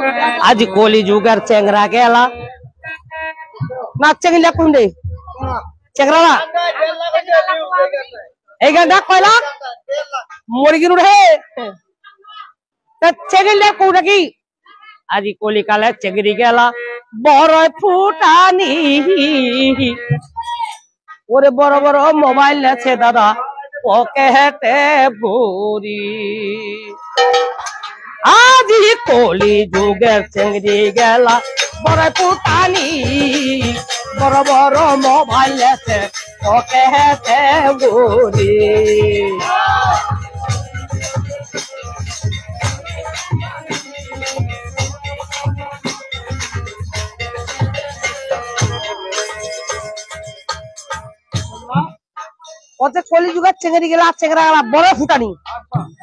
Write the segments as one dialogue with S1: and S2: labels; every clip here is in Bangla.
S1: आज कोली जुगर चेंगरा गेला ना चेंगला कुंडे चेंगरा এই গানটা কয়লা মুরগির উড়ে তা চেগিলে কোটা কি আজি কলিকালে চেগরি গেলা বড় ফুটানি ওরে বড় বড় মোবাইল আছে দাদা পকেটে ভরি আজি কলি যুগের চেংড়ি গেলা বড় ফুটানি বড় বড় মোবাইল আছে পকেটে ভরি ওতে চলি যুগের চেংড়ি গেলা চেংড়া গেলা বড় ফুটানি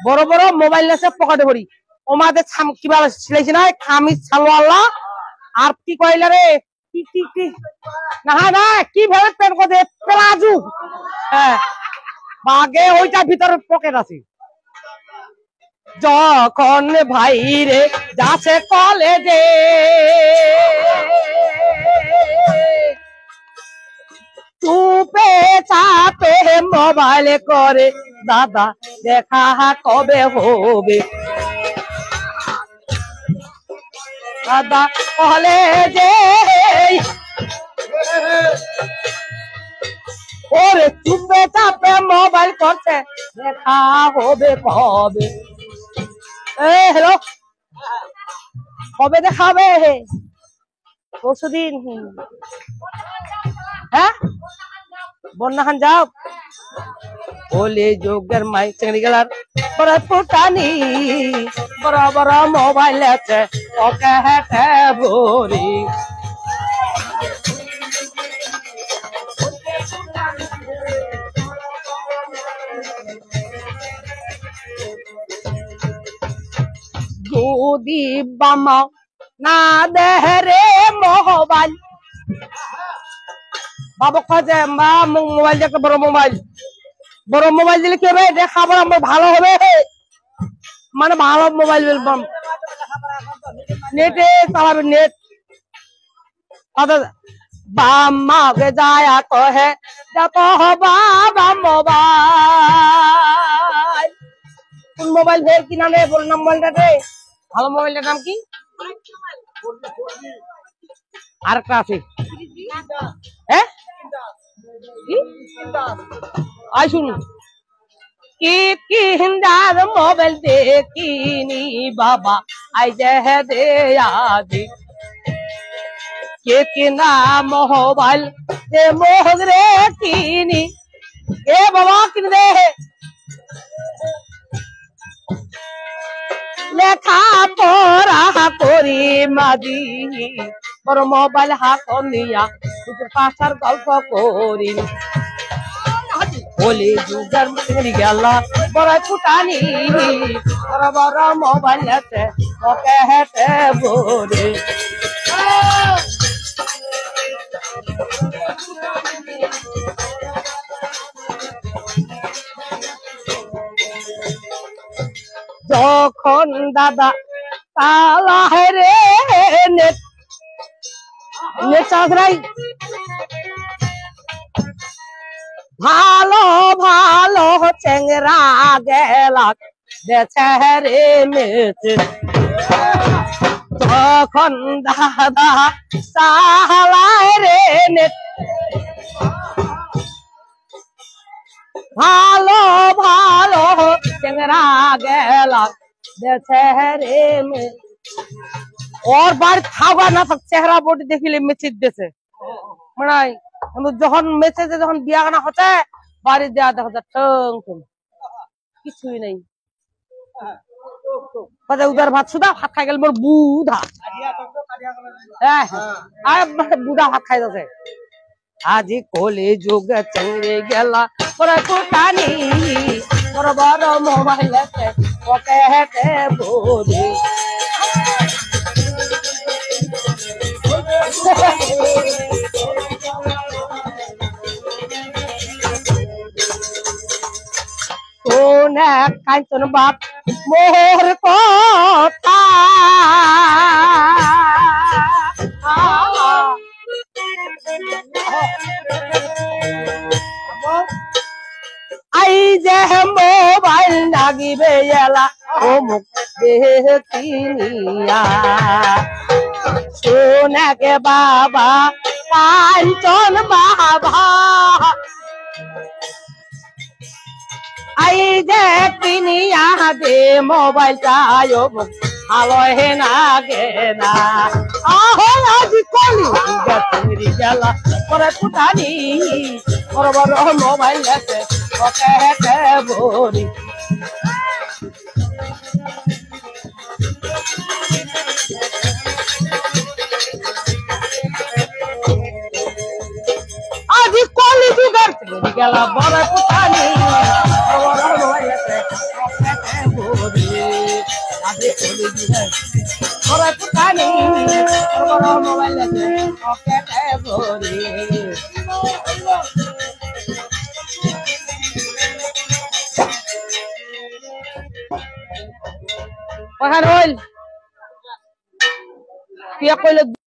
S1: বড় বড় মোবাইল আছে পকেটে ভরি ওমাদের কিভাবে ছিলাইছে না খামিজ সালোয়াল্লাহ আর কি কইলা রে কি না না কি ভাবে পেন করে প্লাজু হ্যাঁ বাগে ওইটা ভিতরে পকেট আছে যখন ভাই রে যাচ্ছে কলেজে চুপে চাপে মোবাইল করে দাদা দেখা কবে হবে দাদা কলেজে ওরে চুপে চাপে মোবাইল করছে দেখা হবে কবে হ্যালো কবে দেখাবে পরশুদিন হ্যাঁ বন্যা খান যাও ওলে যোগের মাই চেংড়ি গেলার বড় ফুটানি বড় বড় মোবাইল আছে পকেটে ভরি যদি বামা না দেহরে মোবাইল বাবা কাজে মা মোবাইল একটা বড় মোবাইল দিলে কি হবে দেখাবার আমার ভালো হবে মানে ভালো মোবাইল নেটে চালাবে নেট বাম্মাকে যায় কহে দেখো বাবা মোবাইল কোন মোবাইল ফের কিনা নে বল নাম মোবাইলটা রে ভালো মোবাইলটার নাম কি আর একটা আছে হ্যাঁ আই শুনুন কি হিন্দার মোবাইল দেখিনি বাবা আই যে দে আদি কে কিনা মোবাইল দে মোহরে কিনি এ বাবা কিনে দে লেখা পড়া করি মাদি বড় মোবাইল হাত নিয়া পাশার গল্প করি বলে যুগের চেংড়ি গেলা বড় ফুটানি বড় বড় মোবাইল আছে পকেটে ভরে যখন দাদা তালা রে নেট চাষরাই ভালো ভালো চেংরা গেলা দেছে রে মেছে যখন দাদা তালায় রে নেট ভালো ভালো চেংরা গেলা দেছে রে মেছে और बार खावा ना सब चेहरा बोटी देखिले मेसेज देছে মানে যখন মেসেজে যখন বিয়া গানা হচ্ছে বাড়ি দেয়া দেখা যায় টং টং কিছুই নাই কথা উদার ভাত সুদা ভাত খাই গেল মোর বুধা হ্যাঁ আরে বুধা ভাত খাই যাচ্ছে আজি কোলে যুগ চেংড়ি গেলা বড় ফুটানি বড় বড় মোবাইল আছে পকেটে ভরি কোন কাঞ্চন বাপ মোর কথা দিবে এলা ও মুখ দেখিনিয়া শোনে গে বাবা কাঞ্চন বাবা আই যে কিনিয়া দে মোবাইল চায়ো ভালো হে না গে না আহো আজি কলি চিংড়ি গেলা পরে ফুটানি বড় বড় মোবাইল আছে ওকে হেঁটে ভরি আজি কলি যুগের চিংড়ি গেলা বড় ফুটানি বড় মোবাইল আছে ওকে হেঁটে ভরি আজি কলি যুগের বড় ফুটানি বড় মোবাইল আছে ওকে হেঁটে ভরি Pahan oil. Kaya ko